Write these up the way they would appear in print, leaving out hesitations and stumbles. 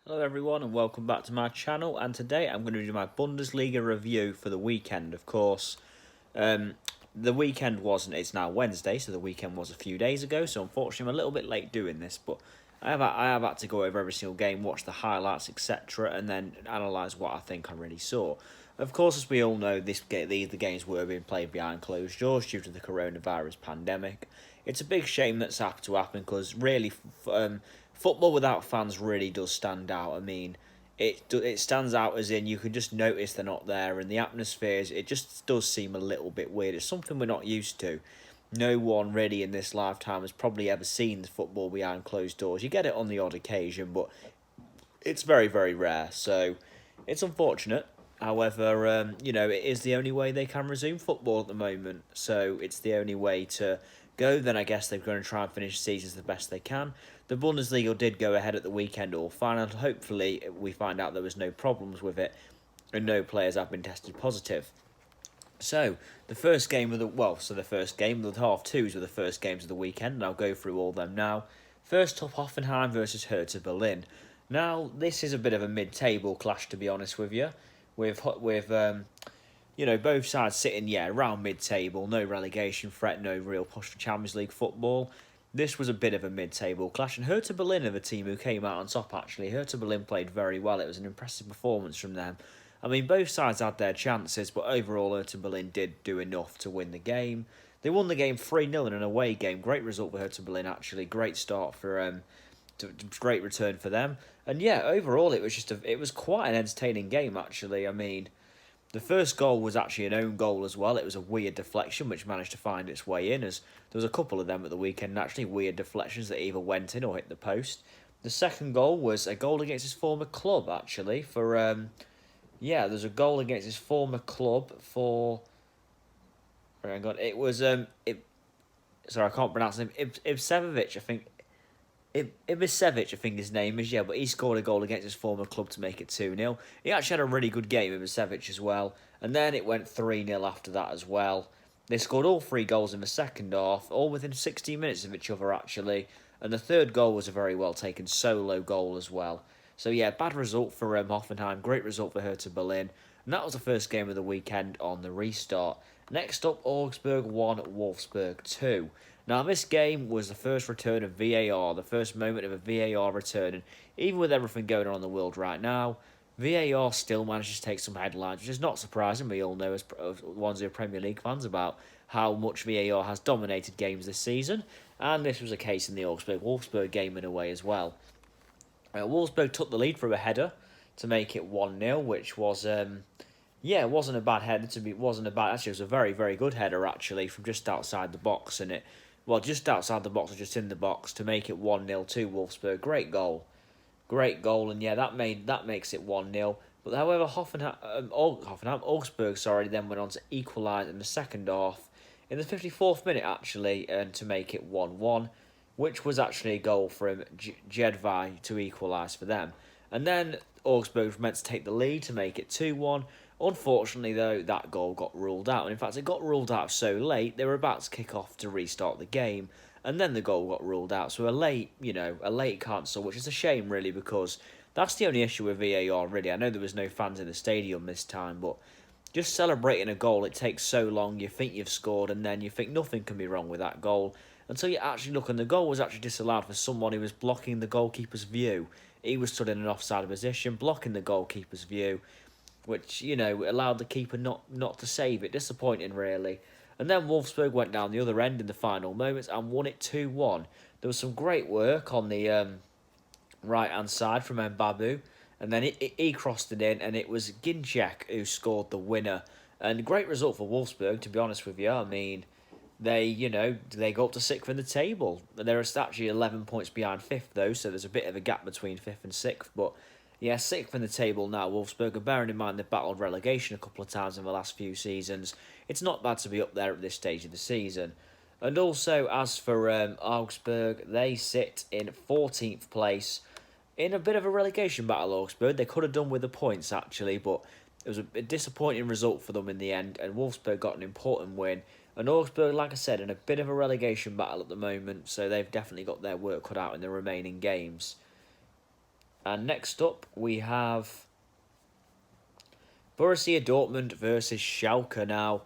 Hello everyone and welcome back to my channel, and today I'm going to do my Bundesliga review for the weekend. Of course, the weekend it's now Wednesday, so the weekend was a few days ago, so unfortunately I'm a little bit late doing this, but I have had to go over every single game, watch the highlights, etc., and then analyse what I think I really saw. Of course, as we all know, the games were being played behind closed doors due to the coronavirus pandemic. It's a big shame that's happened to happen because really, football without fans really does stand out. I mean, it stands out as in you can just notice they're not there, and the atmospheres, it just does seem a little bit weird. It's something we're not used to. No one really in this lifetime has probably ever seen the football behind closed doors. You get it on the odd occasion, but it's very, very rare. So it's unfortunate. However, it is the only way they can resume football at the moment. So it's the only way to go. Then I guess they're going to try and finish seasons the best they can. The Bundesliga did go ahead at the weekend all fine, and hopefully we find out there was no problems with it and no players have been tested positive. So the first game of the first game, the half twos were the first games of the weekend, and I'll go through all of them now. First up, Hoffenheim versus Hertha Berlin. Now this is a bit of a mid-table clash, to be honest with you, with both sides sitting around mid-table, no relegation threat, no real push for Champions League football. This was a bit of a mid-table clash, and Hertha Berlin are the team who came out on top. Actually, Hertha Berlin played very well. It was an impressive performance from them. I mean, both sides had their chances, but overall, Hertha Berlin did do enough to win the game. They won the game 3-0 in an away game. Great result for Hertha Berlin, actually. Great start for great return for them. And overall, it was quite an entertaining game, actually. I mean, the first goal was actually an own goal as well. It was a weird deflection which managed to find its way in, as there was a couple of them at the weekend, actually weird deflections that either went in or hit the post. The second goal was a goal against his former club, actually, there's a goal against his former club for... Hang on, it was... sorry, I can't pronounce his name. Ivsevic, I think... Ibisevic, I think his name is, but he scored a goal against his former club to make it 2-0. He actually had a really good game, Ibisevic, as well. And then it went 3-0 after that as well. They scored all three goals in the second half, all within 16 minutes of each other, actually. And the third goal was a very well-taken solo goal as well. So, bad result for Hoffenheim, great result for Hertha Berlin. And that was the first game of the weekend on the restart. Next up, Augsburg 1, Wolfsburg 2. Now, this game was the first return of VAR, the first moment of a VAR return, and even with everything going on in the world right now, VAR still manages to take some headlines, which is not surprising. We all know, as ones who are Premier League fans, about how much VAR has dominated games this season, and this was a case in the Wolfsburg game in a way as well. Wolfsburg took the lead through a header to make it 1-0, which was... it wasn't a bad header actually, it was a very, very good header, actually, from just outside the box, and just outside the box or just in the box to make it 1-0 to Wolfsburg. Great goal, and that makes it 1-0. But however, Augsburg, then went on to equalise in the second half in the 54th minute, actually, and to make it 1-1, which was actually a goal from Jedvaj to equalise for them. And then Augsburg was meant to take the lead to make it 2-1. Unfortunately, though, that goal got ruled out. And in fact, it got ruled out so late, they were about to kick off to restart the game, and then the goal got ruled out. So a late cancel, which is a shame, really, because that's the only issue with VAR, really. I know there was no fans in the stadium this time, but just celebrating a goal, it takes so long. You think you've scored, and then you think nothing can be wrong with that goal, until you actually look, and the goal was actually disallowed for someone who was blocking the goalkeeper's view. He was stood in an offside position, blocking the goalkeeper's view, which, allowed the keeper not to save it. Disappointing, really. And then Wolfsburg went down the other end in the final moments and won it 2-1. There was some great work on the right-hand side from Mbabu, and then he crossed it in, and it was Ginczek who scored the winner. And great result for Wolfsburg, to be honest with you. I mean, they go up to 6th in the table. They're actually 11 points behind 5th, though, so there's a bit of a gap between 5th and 6th, but... 6th in the table now, Wolfsburg, bearing in mind they've battled relegation a couple of times in the last few seasons. It's not bad to be up there at this stage of the season. And also, as for Augsburg, they sit in 14th place in a bit of a relegation battle, Augsburg. They could have done with the points, actually, but it was a disappointing result for them in the end, and Wolfsburg got an important win. And Augsburg, like I said, in a bit of a relegation battle at the moment, so they've definitely got their work cut out in the remaining games. And next up, we have Borussia Dortmund versus Schalke. Now,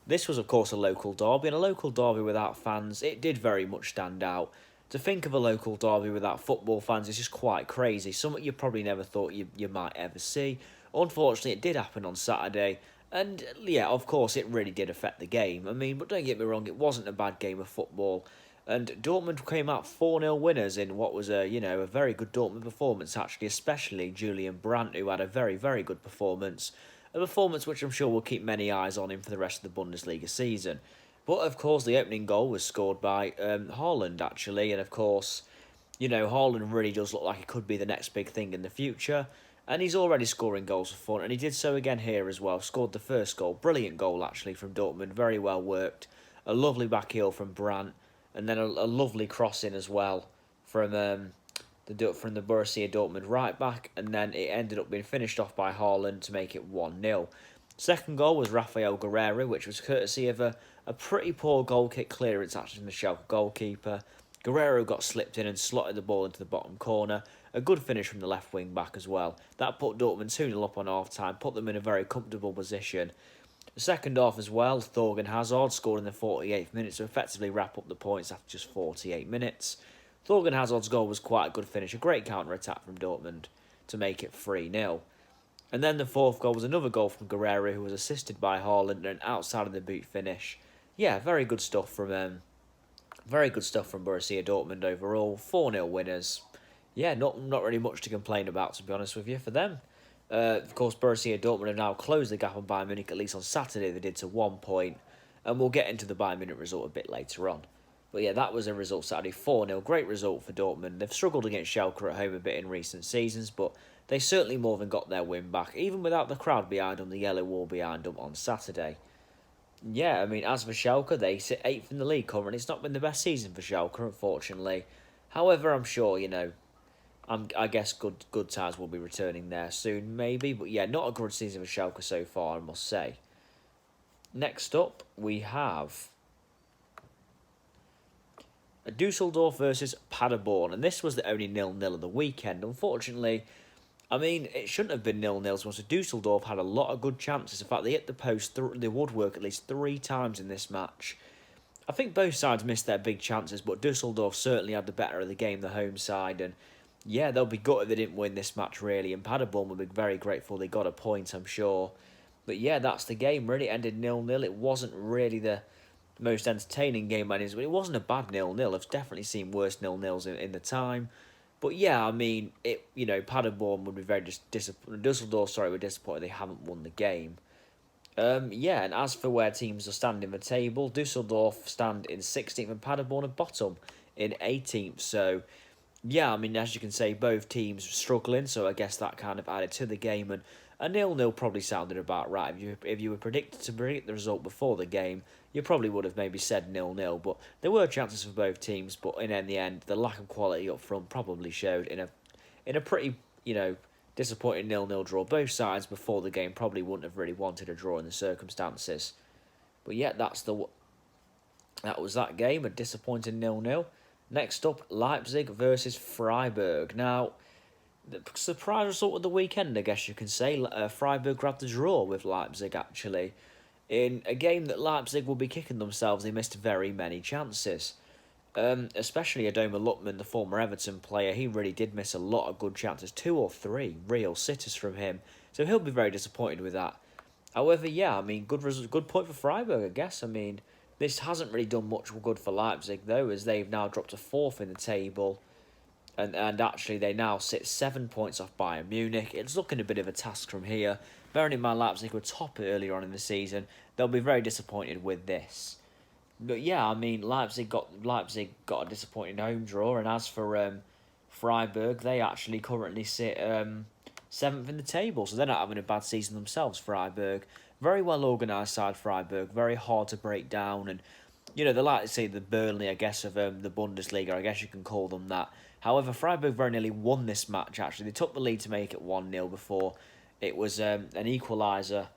this was, of course, a local derby, and a local derby without fans, it did very much stand out. To think of a local derby without football fans is just quite crazy. Something you probably never thought you might ever see. Unfortunately, it did happen on Saturday, and yeah, of course, it really did affect the game. I mean, but don't get me wrong, it wasn't a bad game of football. And Dortmund came out 4-0 winners in what was a very good Dortmund performance, actually, especially Julian Brandt, who had a very, very good performance. A performance which I'm sure will keep many eyes on him for the rest of the Bundesliga season. But of course, the opening goal was scored by Haaland, actually, and of course, Haaland really does look like he could be the next big thing in the future, and he's already scoring goals for fun, and he did so again here as well. Scored the first goal, brilliant goal actually from Dortmund, very well worked. A lovely back heel from Brandt, and then a lovely crossing as well from from the Borussia Dortmund right back, and then it ended up being finished off by Haaland to make it 1-0. Second goal was Rafael Guerreiro, which was courtesy of a pretty poor goal kick clearance actually from the Schalke goalkeeper. Guerreiro got slipped in and slotted the ball into the bottom corner. A good finish from the left wing back as well. That put Dortmund 2-0 up on half time, put them in a very comfortable position. The second half as well, Thorgan Hazard scored in the 48th minute to effectively wrap up the points after just 48 minutes. Thorgan Hazard's goal was quite a good finish, a great counter-attack from Dortmund to make it 3-0. And then the fourth goal was another goal from Guerreiro, who was assisted by Haaland and an outside of the boot finish. Yeah, very good stuff from Borussia Dortmund overall. 4-0 winners. Yeah, not really much to complain about, to be honest with you, for them. Of course, Borussia Dortmund have now closed the gap on Bayern Munich, at least on Saturday they did, to 1 point. And we'll get into the Bayern Munich result a bit later on. But yeah, that was a result Saturday, 4-0. Great result for Dortmund. They've struggled against Schalke at home a bit in recent seasons, but they certainly more than got their win back, even without the crowd behind them, the yellow wall behind them on Saturday. Yeah, I mean, as for Schalke, they sit 8th in the league currently. It's not been the best season for Schalke, unfortunately. However, I'm sure, I guess good times will be returning there soon, maybe. But yeah, not a good season for Schalke so far, I must say. Next up, we have Dusseldorf versus Paderborn, and this was the only 0-0 of the weekend. Unfortunately, I mean, it shouldn't have been 0-0, so Dusseldorf had a lot of good chances. In fact, they hit the post, the woodwork at least 3 times in this match. I think both sides missed their big chances, but Dusseldorf certainly had the better of the game, the home side, and yeah, they'll be gutted they didn't win this match, really, and Paderborn will be very grateful they got a point, I'm sure. But yeah, that's the game, really. It ended 0-0. It wasn't really the most entertaining game by any means, but it wasn't a bad 0-0. I've definitely seen worse 0-0s in the time. But yeah, I mean, Paderborn would be very disappointed. Dusseldorf, were disappointed they haven't won the game. Yeah, and as for where teams are standing in the table, Dusseldorf stand in 16th and Paderborn are bottom in 18th. So yeah, I mean, as you can say, both teams struggling, so I guess that kind of added to the game, and a 0-0 probably sounded about right. If you were predicted to predict the result before the game, you probably would have maybe said 0-0, but there were chances for both teams, but in the end, the lack of quality up front probably showed in a pretty, disappointing 0-0 draw. Both sides before the game probably wouldn't have really wanted a draw in the circumstances. But yeah, that was that game, a disappointing 0-0. Next up, Leipzig versus Freiburg. Now, the surprise result of the weekend, I guess you can say. Freiburg grabbed the draw with Leipzig, actually. In a game that Leipzig will be kicking themselves, they missed very many chances. Especially Adoma Lutman, the former Everton player, he really did miss a lot of good chances. 2 or 3 real sitters from him. So he'll be very disappointed with that. However, yeah, I mean, good point for Freiburg, I guess. I mean, this hasn't really done much good for Leipzig, though, as they've now dropped to 4th in the table. And actually, they now sit 7 points off Bayern Munich. It's looking a bit of a task from here. Bearing in mind Leipzig were top earlier on in the season, they'll be very disappointed with this. But yeah, I mean, Leipzig got a disappointing home draw, and as for Freiburg, they actually currently sit 7th in the table, so they're not having a bad season themselves, Freiburg. Very well organised side, Freiburg, very hard to break down, and they like to say the Burnley, I guess, of the Bundesliga, I guess you can call them that. However, Freiburg very nearly won this match, actually. They took the lead to make it 1-0 before it was an equaliser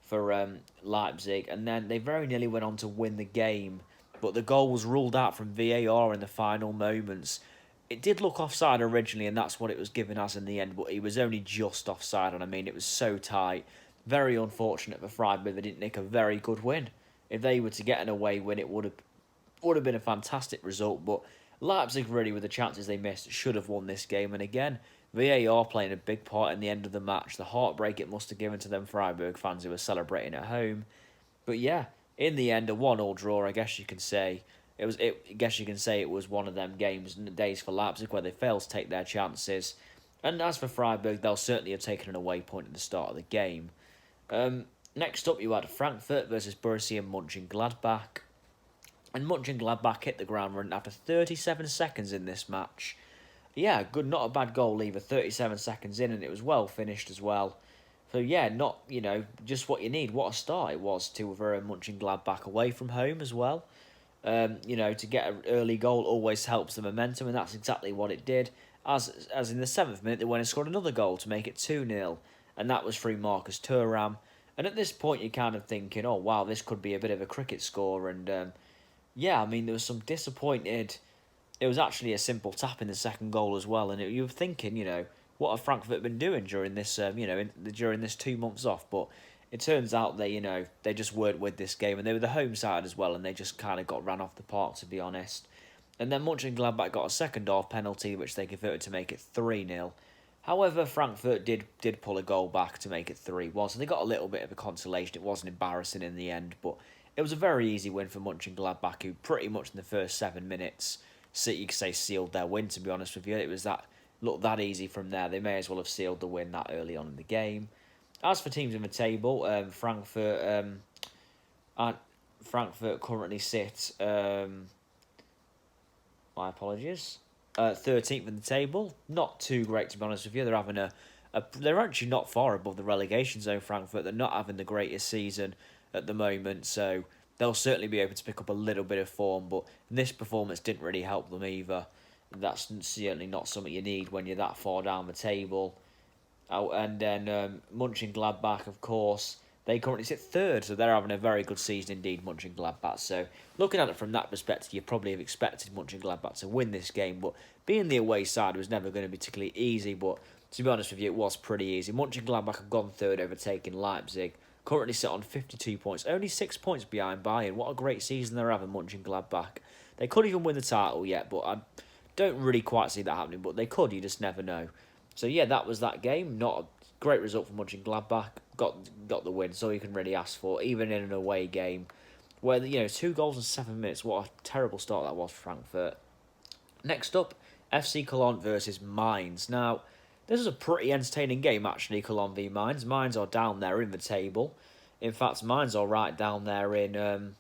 for Leipzig, and then they very nearly went on to win the game, but the goal was ruled out from VAR in the final moments. it did look offside originally, and that's what it was given as in the end, but he was only just offside, and I mean, it was so tight. Very unfortunate for Freiburg, they didn't nick a very good win. If they were to get an away win, it would have been a fantastic result, but Leipzig really, with the chances they missed, should have won this game, and again, VAR playing a big part in the end of the match. The heartbreak it must have given to them Freiburg fans who were celebrating at home. But yeah, in the end, a 1-1 draw, I guess you can say. I guess you can say it was one of them games and days for Leipzig where they failed to take their chances. And as for Freiburg, they'll certainly have taken an away point at the start of the game. Next up, you had Frankfurt versus Borussia Mönchengladbach. And Mönchengladbach hit the ground running after 37 seconds in this match. Yeah, good, not a bad goal either. 37 seconds in, and it was well finished as well. So yeah, not, just what you need. What a start it was to Mönchengladbach away from home as well. To get an early goal always helps the momentum, and that's exactly what it did. As in the 7th minute, they went and scored another goal to make it 2-0, and that was through Marcus Thuram. And at this point, you're kind of thinking, oh wow, this could be a bit of a cricket score. And there was some disappointed. It was actually a simple tap in the second goal as well, and you were thinking, what have Frankfurt been doing during this, during this 2 months off? But it turns out they just weren't with this game, and they were the home side as well, and they just kind of got ran off the park, to be honest. And then Mönchengladbach got a second half penalty, which they converted to make it 3-0. However, Frankfurt did pull a goal back to make it 3-1, so they got a little bit of a consolation. It wasn't embarrassing in the end, but it was a very easy win for Mönchengladbach, who pretty much in the first 7 minutes, you could say, sealed their win, to be honest with you. It was that easy from there. They may as well have sealed the win that early on in the game. As for teams in the table, Frankfurt currently sit. My apologies. 13th in the table. Not too great, to be honest with you. They're having they're actually not far above the relegation zone. Frankfurt. They're not having the greatest season at the moment, so they'll certainly be able to pick up a little bit of form. But this performance didn't really help them either. That's certainly not something you need when you're that far down the table. And then Mönchengladbach, of course, they currently sit 3rd, so they're having a very good season indeed, Mönchengladbach. So looking at it from that perspective, you probably have expected Mönchengladbach to win this game, but being the away side was never going to be particularly easy, but to be honest with you, it was pretty easy. Mönchengladbach have gone 3rd, overtaking Leipzig, currently sit on 52 points, only 6 points behind Bayern. What a great season they're having, Mönchengladbach. They could even win the title yet, but I don't really quite see that happening, but they could, you just never know. So yeah, that was that game. Not a great result for Mönchengladbach. Got the win, so you can really ask for, even in an away game, where 2 goals in 7 minutes. What a terrible start that was for Frankfurt. Next up, FC Cologne versus Mainz. Now, this is a pretty entertaining game actually. Cologne v Mainz. Mainz are down there in the table. In fact, Mainz are right down there in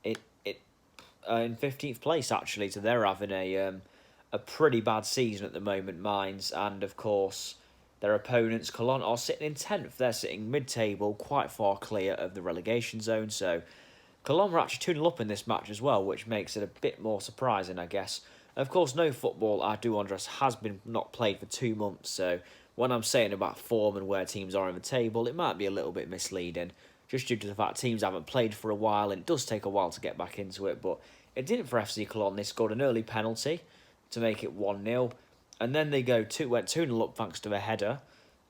15th place actually. So they're having a pretty bad season at the moment, Mainz, and of course their opponents, Cologne, are sitting in 10th. They're sitting mid-table, quite far clear of the relegation zone, so Cologne were actually 2-0 up in this match as well, which makes it a bit more surprising, I guess. Of course, no football, I do understand, has been not played for 2 months, so when I'm saying about form and where teams are in the table, it might be a little bit misleading, just due to the fact teams haven't played for a while, and it does take a while to get back into it, but it didn't for FC Cologne. They scored an early penalty to make it 1-0, and then they went 2-0 up thanks to a header,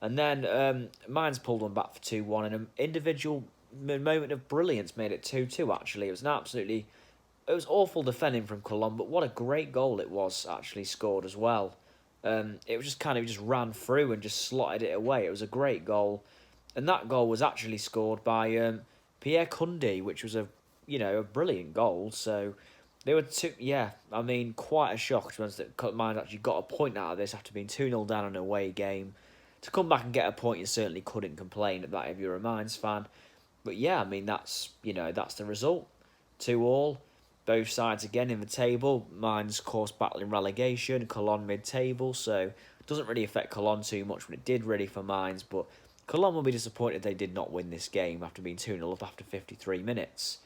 and then Mainz pulled one back for 2-1, and an individual moment of brilliance made it 2-2 actually. It was awful defending from Cologne, but what a great goal it was actually scored as well. It was just ran through and just slotted it away. It was a great goal, and that goal was actually scored by Pierre Kunde, which was a brilliant goal. So they were quite a shock to us that Mainz actually got a point out of this after being 2-0 down in an away game. To come back and get a point, you certainly couldn't complain at that if you're a Mainz fan. But yeah, that's the result. 2-2. Both sides again in the table. Mainz, of course, battling relegation. Cologne mid-table, so it doesn't really affect Cologne too much, but it did really for Mainz. But Cologne will be disappointed they did not win this game after being 2-0 up after 53 minutes.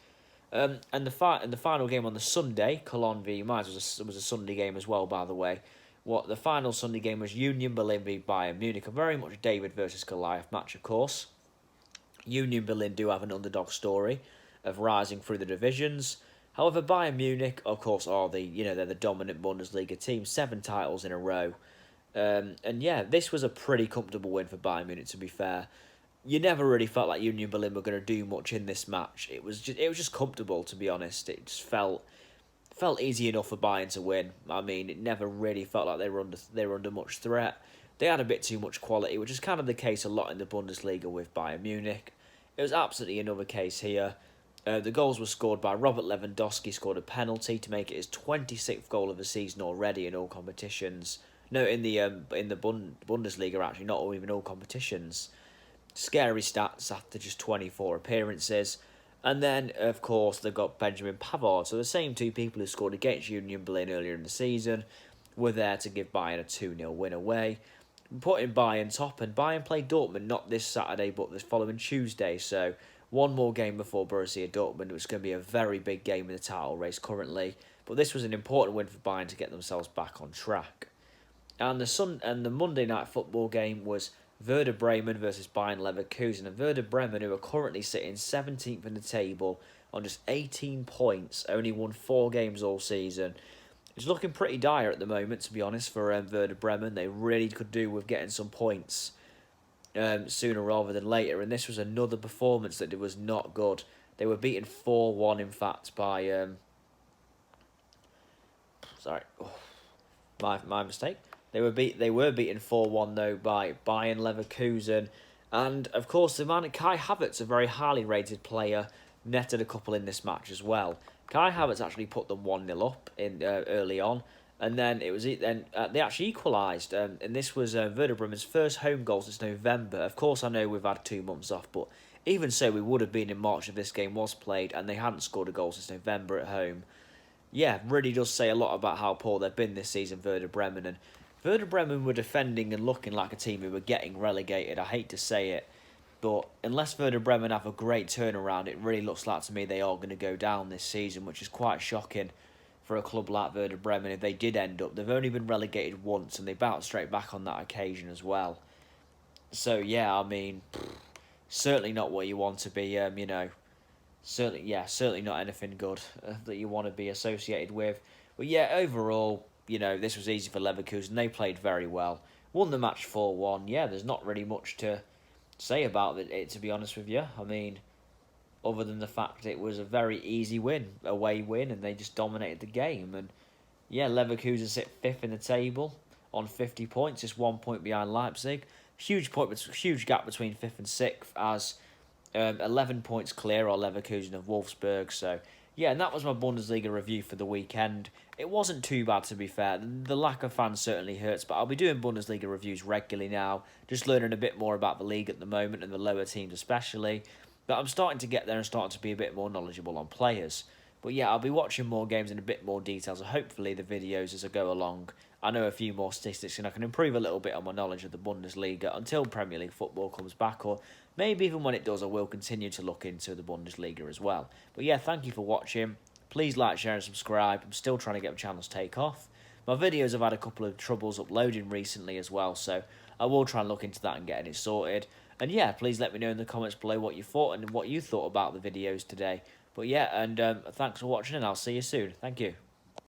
And the final game on the Sunday, Cologne v Mainz, was a Sunday game as well, by the way. The final Sunday game was Union Berlin v Bayern Munich, a very much David versus Goliath match, of course. Union Berlin do have an underdog story of rising through the divisions. However, Bayern Munich, of course, are they're the dominant Bundesliga team, 7 titles in a row. And yeah, this was a pretty comfortable win for Bayern Munich, to be fair. You never really felt like Union Berlin were going to do much in this match. It was just comfortable, to be honest. It just felt easy enough for Bayern to win. I mean, it never really felt like they were under much threat. They had a bit too much quality, which is kind of the case a lot in the Bundesliga with Bayern Munich. It was absolutely another case here. The goals were scored by Robert Lewandowski, scored a penalty to make it his 26th goal of the season already in all competitions. No, in the Bundesliga actually, not even all competitions. Scary stats after just 24 appearances. And then, of course, they've got Benjamin Pavard. So the same two people who scored against Union Berlin earlier in the season were there to give Bayern a 2-0 win away, putting Bayern top. And Bayern played Dortmund not this Saturday, but this following Tuesday. So one more game before Borussia Dortmund, which is going to be a very big game in the title race currently. But this was an important win for Bayern to get themselves back on track. And the Monday night football game was Werder Bremen versus Bayern Leverkusen. And Werder Bremen, who are currently sitting 17th in the table on just 18 points, only won 4 games all season. It's looking pretty dire at the moment, to be honest, for Werder Bremen. They really could do with getting some points sooner rather than later. And this was another performance that was not good. They were beaten 4-1, in fact, by... my mistake. They were beaten 4-1 though by Bayern Leverkusen, and of course the man Kai Havertz, a very highly rated player, netted a couple in this match as well. Kai Havertz actually put them 1-0 up in early on, and then they actually equalised, and this was Werder Bremen's first home goal since November. Of course, I know we've had 2 months off, but even so, we would have been in March if this game was played, and they hadn't scored a goal since November at home. Yeah, really does say a lot about how poor they've been this season, Werder Bremen. And Werder Bremen were defending and looking like a team who were getting relegated. I hate to say it, but unless Werder Bremen have a great turnaround, it really looks like to me they are going to go down this season, which is quite shocking for a club like Werder Bremen. If they did end up, they've only been relegated once, and they bounced straight back on that occasion as well. So yeah, I mean, certainly not what you want to be. Certainly not anything good that you want to be associated with. But yeah, overall, this was easy for Leverkusen. They played very well. Won the match 4-1. Yeah, there's not really much to say about it, to be honest with you. I mean, other than the fact it was a very easy win, away win, and they just dominated the game. And yeah, Leverkusen sit 5th in the table on 50 points, just 1 point behind Leipzig. Huge gap between 5th and 6th, as 11 points clear are Leverkusen of Wolfsburg. So yeah, and that was my Bundesliga review for the weekend. It wasn't too bad, to be fair. The lack of fans certainly hurts, but I'll be doing Bundesliga reviews regularly now, just learning a bit more about the league at the moment and the lower teams especially. But I'm starting to get there and starting to be a bit more knowledgeable on players. But yeah, I'll be watching more games in a bit more detail, so hopefully the videos as I go along, I know a few more statistics and I can improve a little bit on my knowledge of the Bundesliga until Premier League football comes back, or maybe even when it does, I will continue to look into the Bundesliga as well. But yeah, thank you for watching. Please like, share and subscribe. I'm still trying to get my channels take off. My videos have had a couple of troubles uploading recently as well, so I will try and look into that and getting it sorted. And yeah, please let me know in the comments below what you thought and what you thought about the videos today. But yeah, and thanks for watching, and I'll see you soon. Thank you.